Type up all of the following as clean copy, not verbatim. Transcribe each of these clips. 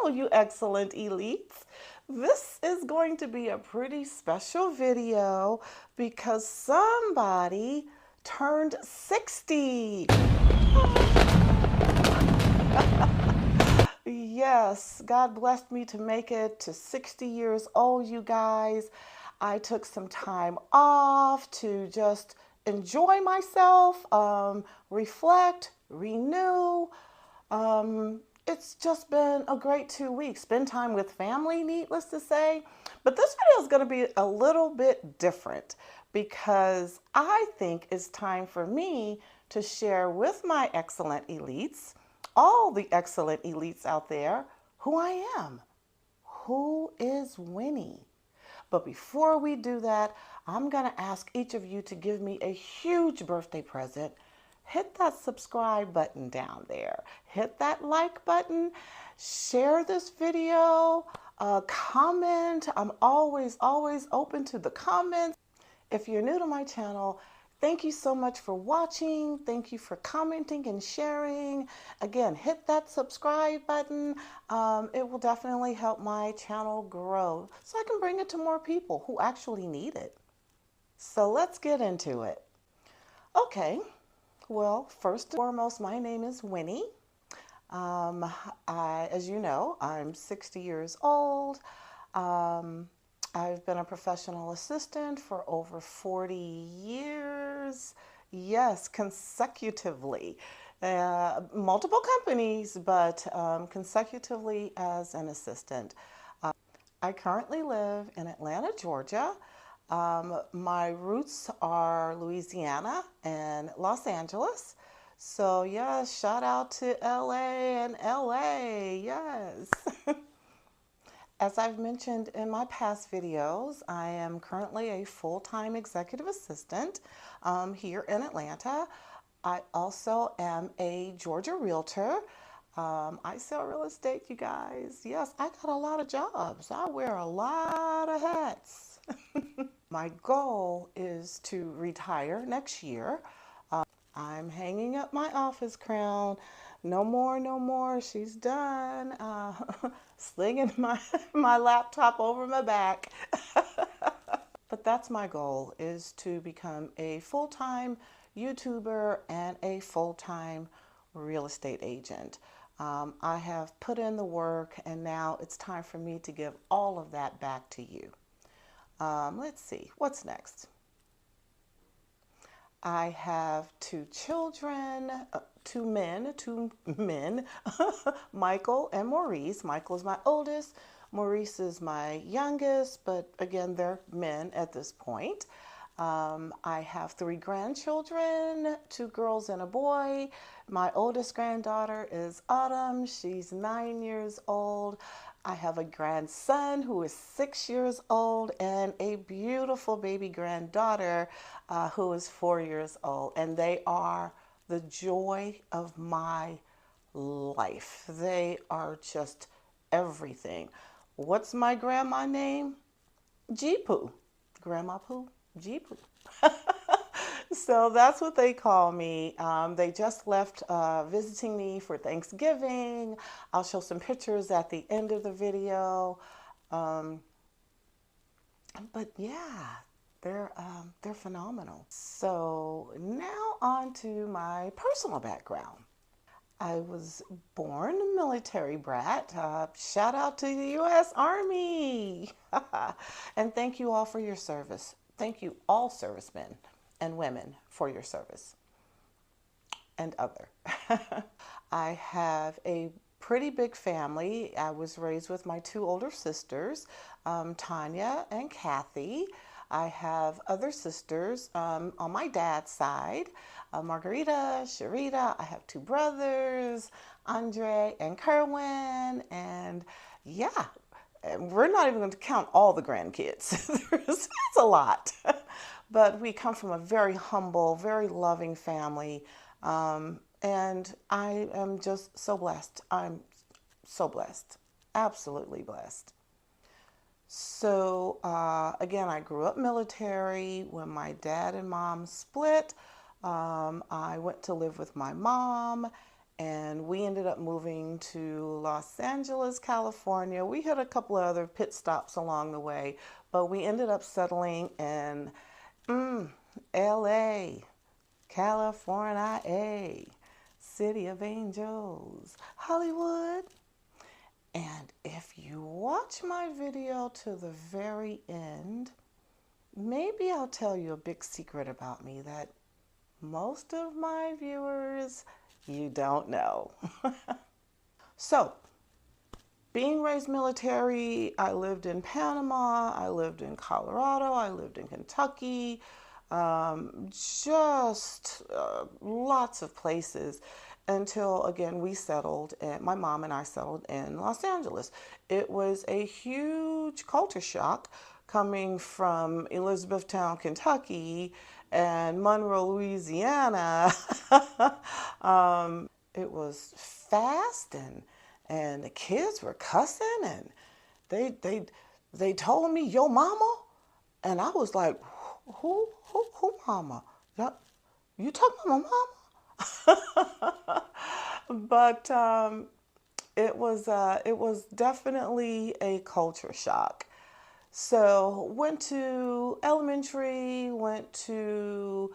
Hello, you excellent elites. This is going to be a pretty special video because somebody turned 60. Yes, God blessed me to make it to 60 years old, you guys. I took some time off to just enjoy myself, reflect, renew. It's just been a great 2 weeks. Spend time with family, needless to say. But this video is going to be a little bit different because I think it's time for me to share with my excellent elites, all the excellent elites out there, who I am. Who is Winnie? But before we do that, I'm going to ask each of you to give me a huge birthday present. Hit that subscribe button down there. Hit that like button. Share this video. Comment. I'm always open to the comments. If you're new to my channel, thank you so much for watching. Thank you for commenting and sharing. Again, hit that subscribe button. It will definitely help my channel grow so I can bring it to more people who actually need it. So let's get into it. Okay, well, first and foremost, my name is Winnie. As you know, I'm 60 years old. I've been a professional assistant for over 40 years. Yes, consecutively. Multiple companies, but consecutively as an assistant. I currently live in Atlanta, Georgia. My roots are Louisiana and Los Angeles. So yes, shout out to LA and LA, yes. As I've mentioned in my past videos, I am currently a full-time executive assistant here in Atlanta. I also am a Georgia realtor. I sell real estate, you guys. Yes, I got a lot of jobs. I wear a lot of hats. My goal is to retire next year. I'm hanging up my office crown. No more, no more. She's done. Slinging my laptop over my back. But that's my goal, is to become a full-time YouTuber and a full-time real estate agent. I have put in the work, and now it's time for me to give all of that back to you. Let's see, what's next? I have two children, two men, Michael and Maurice. Michael is my oldest, Maurice is my youngest, but again, they're men at this point. I have three grandchildren, two girls and a boy. My oldest granddaughter is Autumn. She's 9 years old. I have a grandson who is 6 years old and a beautiful baby granddaughter who is 4 years old. And they are the joy of my life. They are just everything. What's my grandma name? G-Poo. Grandma Poo? G-Poo. So that's what they call me. They just left visiting me for Thanksgiving. I'll show some pictures at the end of the video. But yeah, they're phenomenal. So now on to my personal background. I was born a military brat. Shout out to the U.S. Army. And thank you all for your service. Thank you all servicemen and women for your service and other. I have a pretty big family. I was raised with my two older sisters, Tanya and Kathy. I have other sisters on my dad's side, Margarita, Sharita. I have two brothers, Andre and Kerwin, and yeah, we're not even going to count all the grandkids. It's a lot. But we come from a very humble, very loving family. And I am just so blessed. I'm so blessed. Absolutely blessed. So, again, I grew up military. When my dad and mom split, I went to live with my mom. and we ended up moving to Los Angeles, California. We had a couple of other pit stops along the way, but we ended up settling in LA, California, City of Angels, Hollywood. And if you watch my video to the very end, maybe I'll tell you a big secret about me that most of my viewers, you don't know. So, being raised military, I lived in Panama, I lived in Colorado, I lived in Kentucky, just lots of places until, again, we settled, and my mom and I settled in Los Angeles. It was a huge culture shock coming from Elizabethtown, Kentucky, and Monroe, Louisiana. It was fast, and the kids were cussing, and they told me yo mama, and I was like, who mama? You talking about my mama? But it was definitely a culture shock. So went to elementary, went to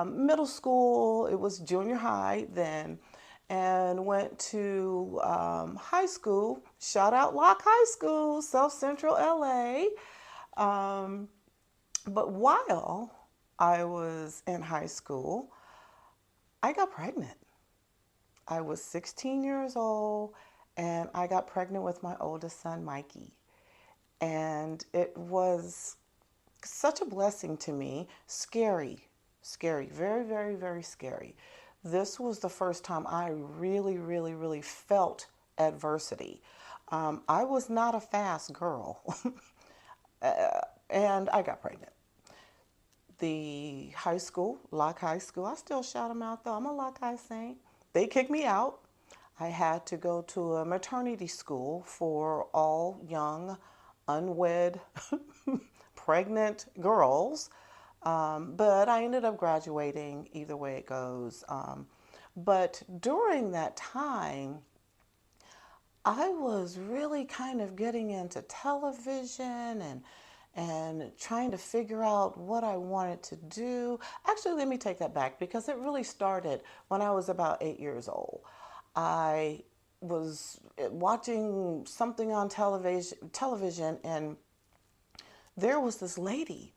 middle school. It was junior high then, and went to high school. Shout out Locke High School, South Central LA. But while I was in high school, I got pregnant. I was 16 years old, and I got pregnant with my oldest son, Mikey. And it was such a blessing to me. Scary, very, very, very scary. This was the first time I really, really, really felt adversity. I was not a fast girl, and I got pregnant. The high school, Locke High School, I still shout them out though. I'm a Locke High saint. They kicked me out. I had to go to a maternity school for all young, unwed, pregnant girls. But I ended up graduating either way it goes. But during that time, I was really kind of getting into television and trying to figure out what I wanted to do. Actually, let me take that back, because it really started when I was about 8 years old. I was watching something on television, and there was this lady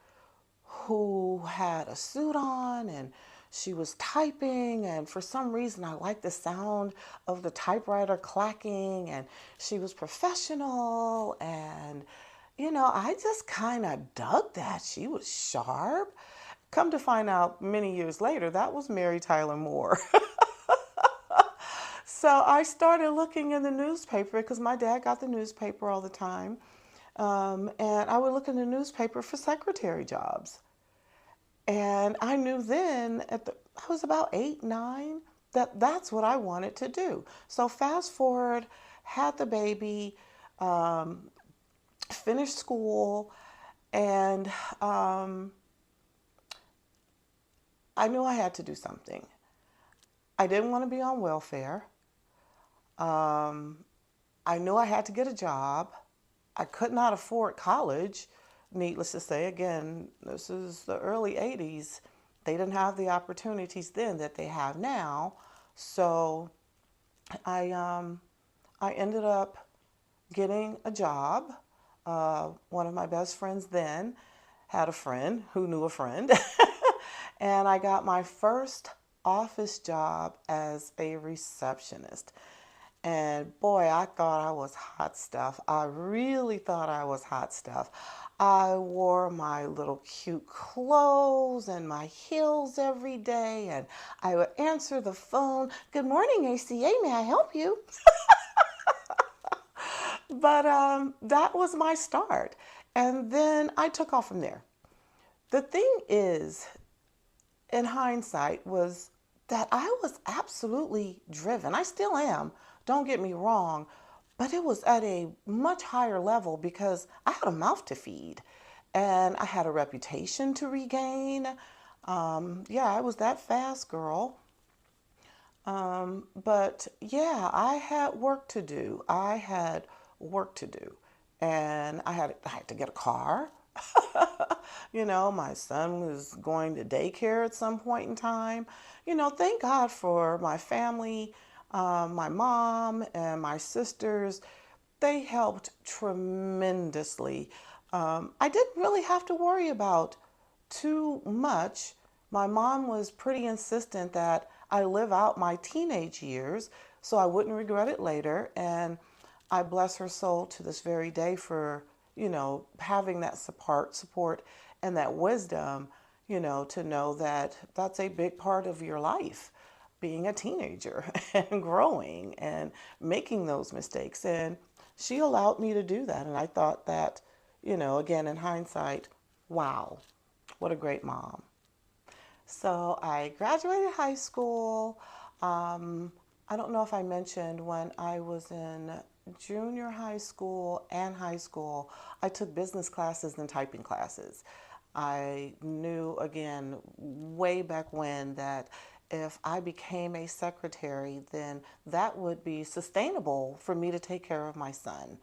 who had a suit on, and she was typing, and for some reason I liked the sound of the typewriter clacking, and she was professional, and I just kind of dug that. She was sharp. Come to find out many years later, that was Mary Tyler Moore. So I started looking in the newspaper, because my dad got the newspaper all the time. And I would look in the newspaper for secretary jobs. And I knew then, I was about 8, 9, that's what I wanted to do. So fast forward, had the baby, finished school, and I knew I had to do something. I didn't want to be on welfare. I knew I had to get a job. I could not afford college. Needless to say, again, this is the early 80s. They didn't have the opportunities then that they have now. So I ended up getting a job. One of my best friends then had a friend who knew a friend. And I got my first office job as a receptionist. And boy, I thought I was hot stuff. I really thought I was hot stuff. I wore my little cute clothes and my heels every day, and I would answer the phone. Good morning, ACA, may I help you? But that was my start. And then I took off from there. The thing is, in hindsight, was that I was absolutely driven. I still am, don't get me wrong, but it was at a much higher level because I had a mouth to feed and I had a reputation to regain. Yeah, I was that fast girl. But yeah, I had work to do. I had work to do. And I had to get a car. You know, my son was going to daycare at some point in time. You know, thank God for my family, my mom and my sisters. They helped tremendously. I didn't really have to worry about too much. My mom was pretty insistent that I live out my teenage years so I wouldn't regret it later. And I bless her soul to this very day for, you know, having that support and that wisdom, you know, to know that that's a big part of your life, being a teenager and growing and making those mistakes. And she allowed me to do that. And I thought that, you know, again, in hindsight, wow, what a great mom. So I graduated high school. I don't know if I mentioned when I was in junior high school and high school, I took business classes and typing classes. I knew, again, way back when, that if I became a secretary, then that would be sustainable for me to take care of my son.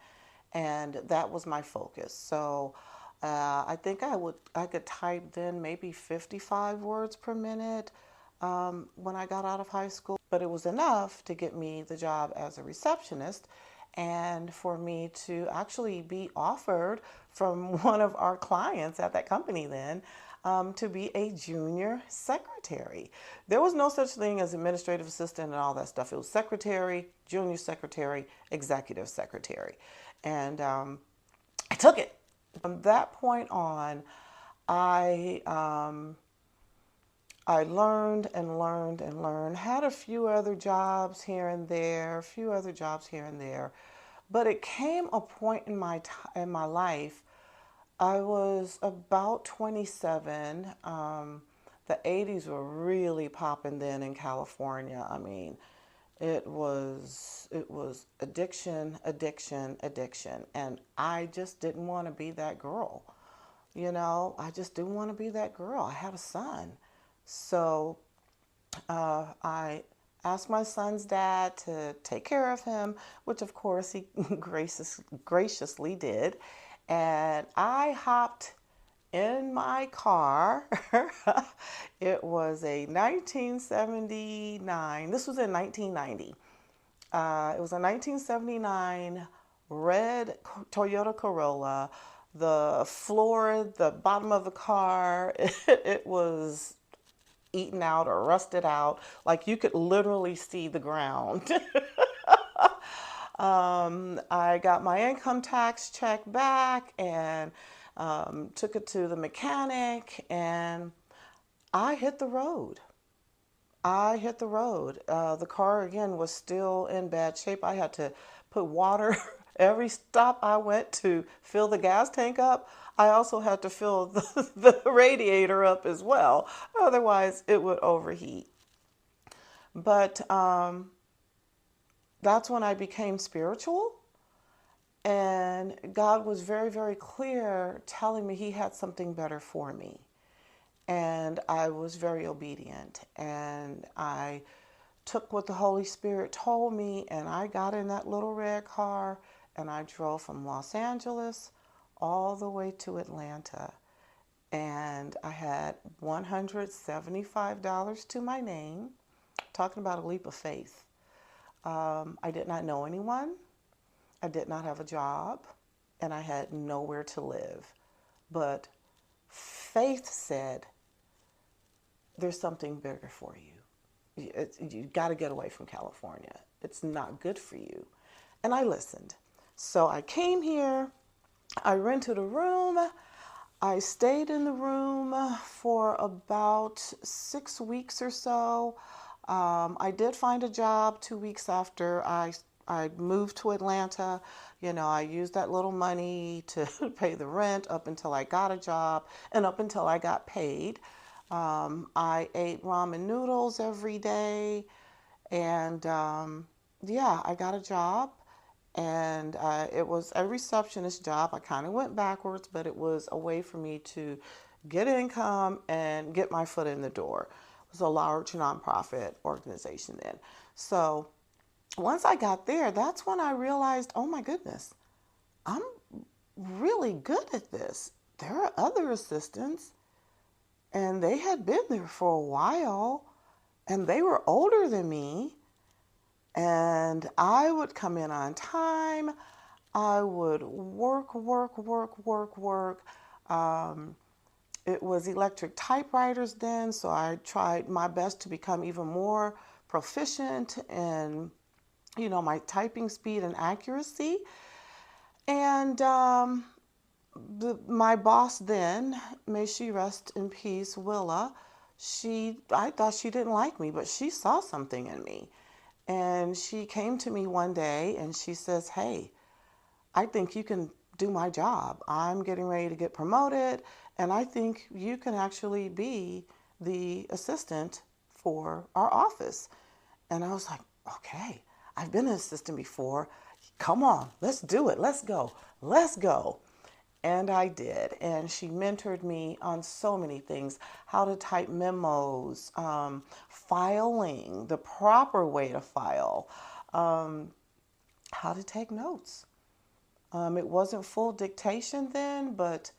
And that was my focus. So I think I could type then maybe 55 words per minute when I got out of high school, but it was enough to get me the job as a receptionist and for me to actually be offered from one of our clients at that company then to be a junior secretary. There was no such thing as administrative assistant and all that stuff. It was secretary, junior secretary, executive secretary. And I took it. From that point on, I I learned and learned and learned. Had a few other jobs here and there, a few other jobs here and there, but it came a point in in my life. I was about 27. The 80s were really popping then in California. I mean, it was addiction, addiction, addiction, and I just didn't want to be that girl. You know, I just didn't want to be that girl. I had a son. So I asked my son's dad to take care of him, which of course he graciously did. And I hopped in my car. It was a 1979, this was in 1990. It was a 1979 red Toyota Corolla. The floor, the bottom of the car, it was eaten out or rusted out. Like you could literally see the ground. I got my income tax check back and took it to the mechanic, and I hit the road. I hit the road. The car again was still in bad shape. I had to put water every stop I went to fill the gas tank up. I also had to fill the radiator up as well. Otherwise, it would overheat. But that's when I became spiritual. And God was very, very clear telling me He had something better for me. And I was very obedient. And I took what the Holy Spirit told me, and I got in that little red car and I drove from Los Angeles all the way to Atlanta. And I had $175 to my name. Talking about a leap of faith. I did not know anyone. I did not have a job, and I had nowhere to live. But faith said, there's something bigger for you. You got to get away from California. It's not good for you. And I listened. So I came here. I rented a room. I stayed in the room for about 6 weeks or so. I did find a job 2 weeks after I moved to Atlanta. You know, I used that little money to pay the rent up until I got a job and up until I got paid. I ate ramen noodles every day, and yeah, I got a job, and it was a receptionist job. I kind of went backwards, but it was a way for me to get income and get my foot in the door. It was a large nonprofit organization then. So once I got there, that's when I realized, oh my goodness, I'm really good at this. There are other assistants, and they had been there for a while, and they were older than me, and I would come in on time. I would work. It was electric typewriters then, so I tried my best to become even more proficient in, my typing speed and accuracy. And my boss then, may she rest in peace, Willa, I thought she didn't like me, but she saw something in me. And she came to me one day and she says, hey, I think you can do my job. I'm getting ready to get promoted, and I think you can actually be the assistant for our office. And I was like, okay, I've been an assistant before. Come on, let's do it. Let's go. Let's go. And I did. And she mentored me on so many things: how to type memos, filing, the proper way to file, how to take notes. It wasn't full dictation then, but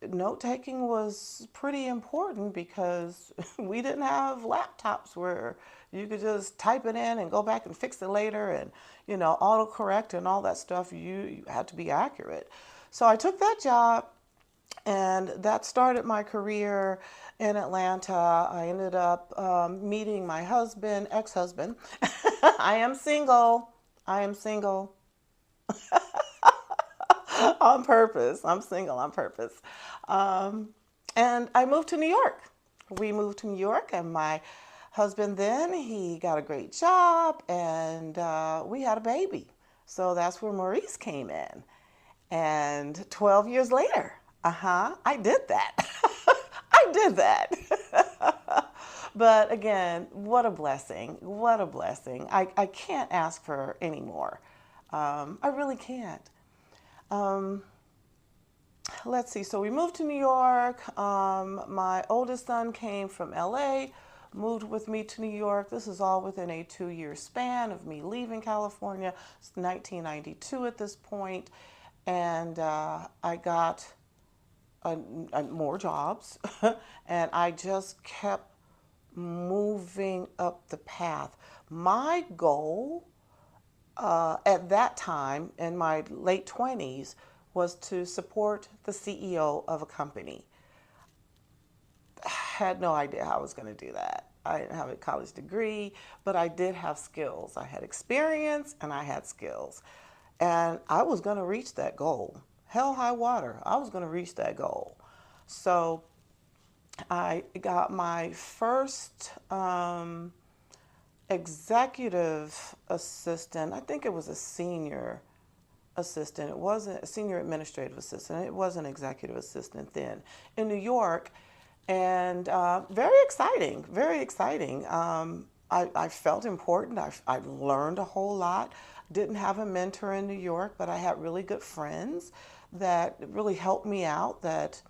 note taking was pretty important because we didn't have laptops where you could just type it in and go back and fix it later, and autocorrect and all that stuff. You had to be accurate. So I took that job, and that started my career in Atlanta. I ended up meeting my husband, ex-husband. I am single. On purpose. I'm single on purpose. And I moved to New York. We moved to New York, and my husband then, he got a great job, and we had a baby. So that's where Maurice came in. And 12 years later, I did that. I did that. But again, what a blessing. What a blessing. I can't ask for any more. I really can't. Let's see. So we moved to New York. My oldest son came from LA, moved with me to New York. This is all within a 2-year span of me leaving California. It's 1992 at this point. And I got more jobs, and I just kept moving up the path. My goal at that time, in my late 20s, was to support the CEO of a company. I had no idea how I was going to do that. I didn't have a college degree, but I did have skills. I had experience and I had skills. And I was going to reach that goal. Hell, high water. I was going to reach that goal. So I got my first executive assistant. I think it was a senior assistant. It wasn't a senior administrative assistant. It was an executive assistant then in New York. And very exciting, very exciting. I felt important. I learned a whole lot. Didn't have a mentor in New York, but I had really good friends that really helped me out, that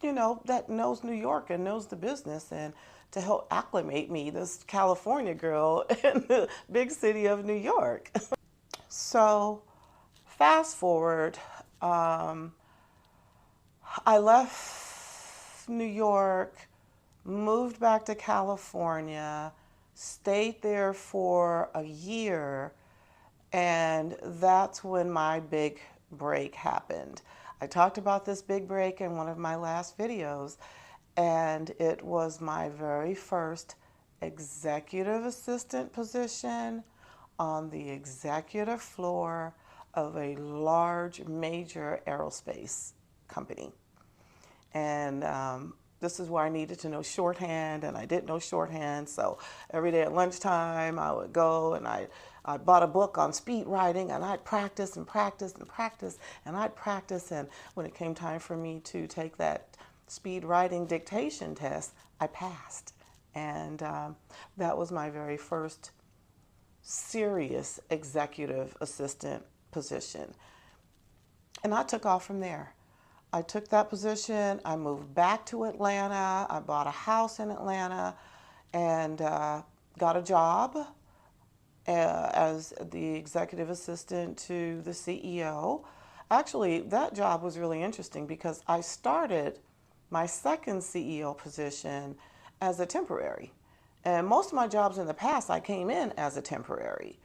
that knows New York and knows the business, and to help acclimate me, this California girl in the big city of New York. So fast forward, I left New York, moved back to California, stayed there for a year, and that's when my big break happened. I talked about this big break in one of my last videos, and it was my very first executive assistant position on the executive floor of a large major aerospace company. And this is where I needed to know shorthand, and I didn't know shorthand. So every day at lunchtime, I would go and I bought a book on speed writing, and I'd practice and practice and practice, and I'd practice. And when it came time for me to take that speed writing dictation test, I passed. And that was my very first serious executive assistant position. And I took off from there. I took that position. I moved back to Atlanta. I bought a house in Atlanta and got a job as the executive assistant to the CEO. Actually, that job was really interesting because I started my second CEO position as a temporary. And most of my jobs in the past, I came in as a temporary.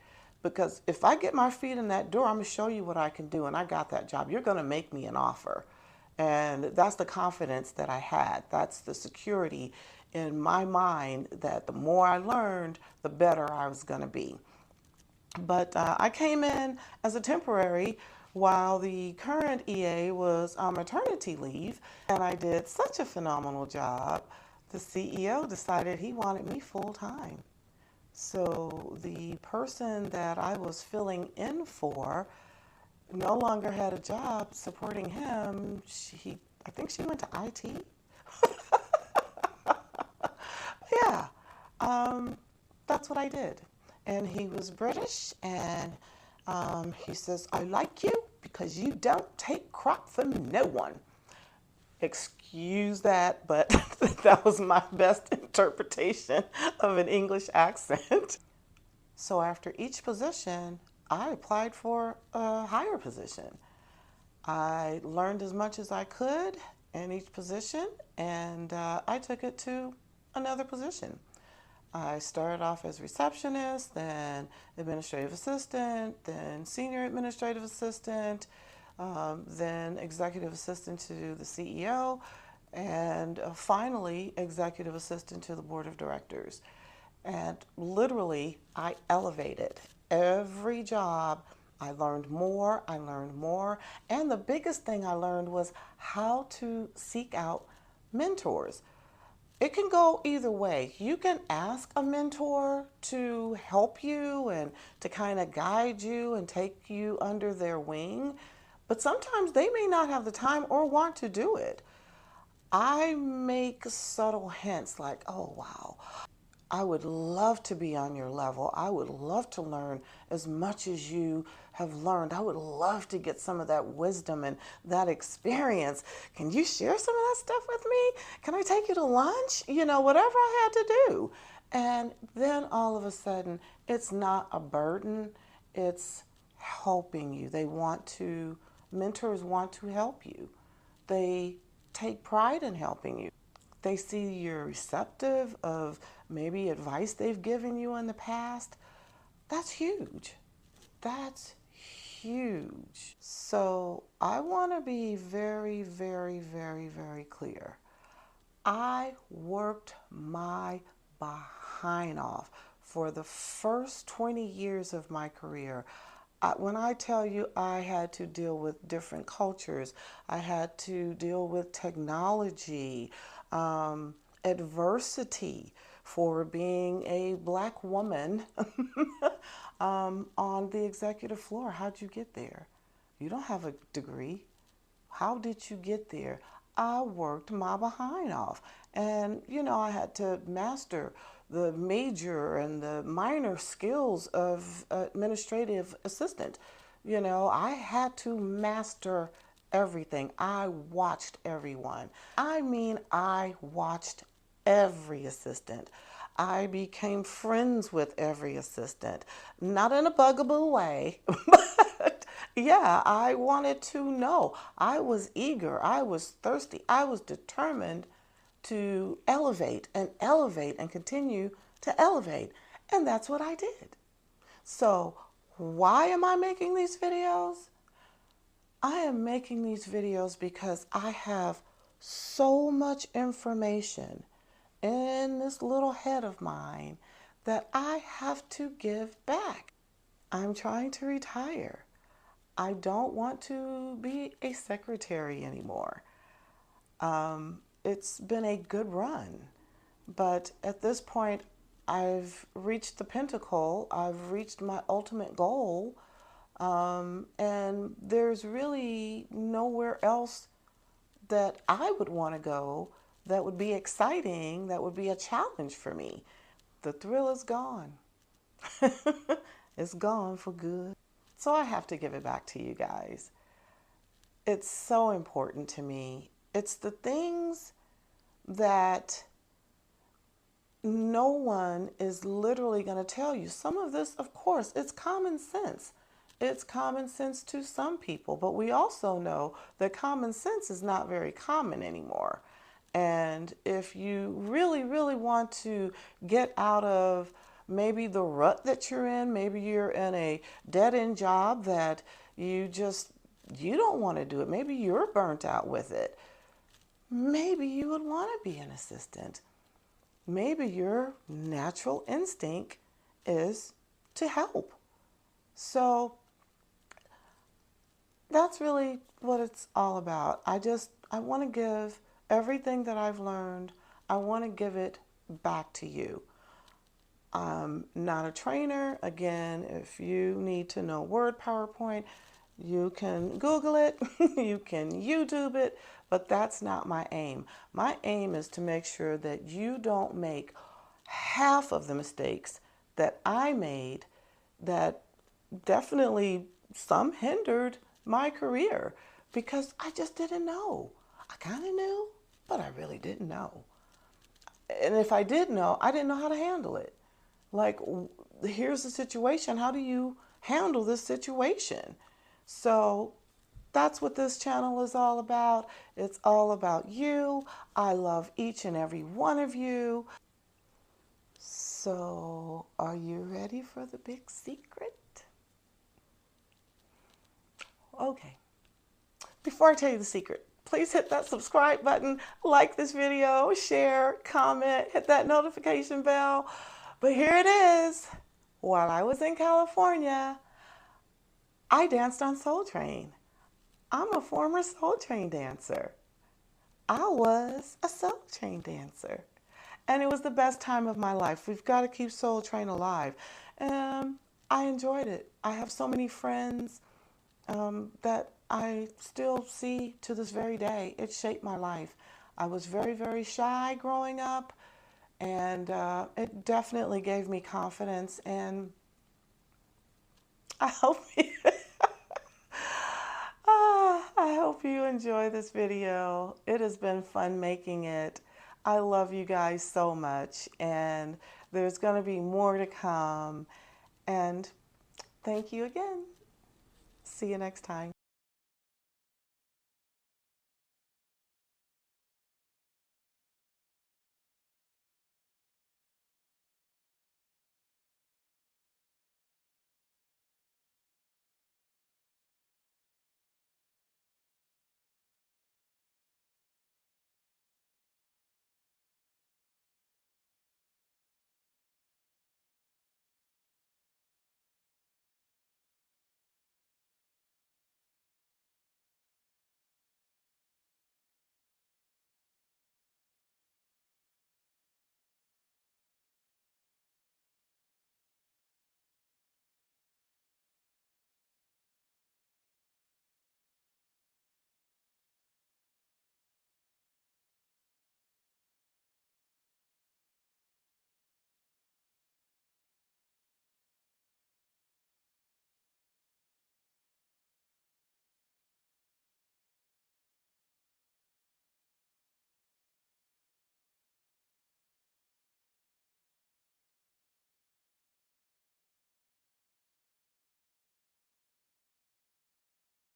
Because if I get my feet in that door, I'm going to show you what I can do. And I got that job. You're going to make me an offer. And that's the confidence that I had. That's the security in my mind that the more I learned, the better I was going to be. But I came in as a temporary while the current EA was on maternity leave, and I did such a phenomenal job. The CEO decided he wanted me full time. So the person that I was filling in for no longer had a job supporting him. I think she went to IT. Yeah, that's what I did. And he was British, and he says, I like you because you don't take crap from no one. Excuse that, but that was my best interpretation of an English accent. So after each position, I applied for a higher position. I learned as much as I could in each position, and I took it to another position. I started off as receptionist, then administrative assistant, then senior administrative assistant, then executive assistant to the CEO, and finally executive assistant to the board of directors. And literally, I elevated every job. I learned more, and the biggest thing I learned was how to seek out mentors. It can go either way. You can ask a mentor to help you and to kind of guide you and take you under their wing, but sometimes they may not have the time or want to do it. I make subtle hints like, oh, wow, I would love to be on your level. I would love to learn as much as you have learned. I would love to get some of that wisdom and that experience. Can you share some of that stuff with me? Can I take you to lunch? You know, whatever I had to do. And then all of a sudden, it's not a burden. It's helping you. Mentors want to help you. They take pride in helping you. They see you're receptive of maybe advice they've given you in the past. That's huge. That's huge. So I want to be very, very, very, very clear. I worked my behind off for the first 20 years of my career. When I tell you I had to deal with different cultures, I had to deal with technology, adversity for being a black woman on the executive floor. How'd you get there? You don't have a degree. How did you get there? I worked my behind off. And, I had to master the major and the minor skills of administrative assistant. I had to master everything. I watched everyone. I watched every assistant. I became friends with every assistant, not in a bugaboo way, but yeah, I wanted to know. I was eager. I was thirsty. I was determined to elevate and continue to elevate. And that's what I did. So why am I making these videos? I am making these videos because I have so much information in this little head of mine that I have to give back. I'm trying to retire. I don't want to be a secretary anymore. It's been a good run, but at this point, I've reached the pinnacle. I've reached my ultimate goal, and there's really nowhere else that I would want to go that would be exciting, that would be a challenge for me. The thrill is gone. It's gone for good. So I have to give it back to you guys. It's so important to me. It's the things that no one is literally going to tell you. Some of this, of course, it's common sense. It's common sense to some people, but we also know that common sense is not very common anymore. And if you really, really want to get out of maybe the rut that you're in, maybe you're in a dead-end job that you don't want to do it. Maybe you're burnt out with it. Maybe you would want to be an assistant. Maybe your natural instinct is to help. So that's really what it's all about. I want to give everything that I've learned, I want to give it back to you. I'm not a trainer. Again, if you need to know Word, PowerPoint, you can Google it, you can YouTube it, but that's not my aim. My aim is to make sure that you don't make half of the mistakes that I made, that definitely some hindered my career because I just didn't know. I kind of knew, but I really didn't know. And if I did know, I didn't know how to handle it. Like, here's the situation. How do you handle this situation? So that's what this channel is all about. It's all about you. I love each and every one of you. So, are you ready for the big secret? Okay. Before I tell you the secret, please hit that subscribe button, like this video, share, comment, hit that notification bell. But here it is. While I was in California, I danced on Soul Train. I'm a former Soul Train dancer. I was a Soul Train dancer. And it was the best time of my life. We've got to keep Soul Train alive. I enjoyed it. I have so many friends that I still see to this very day. It shaped my life. I was very, very shy growing up, and it definitely gave me confidence. And I hope I hope you enjoy this video. It has been fun making it. I love you guys so much, and there's going to be more to come. And thank you again. See you next time.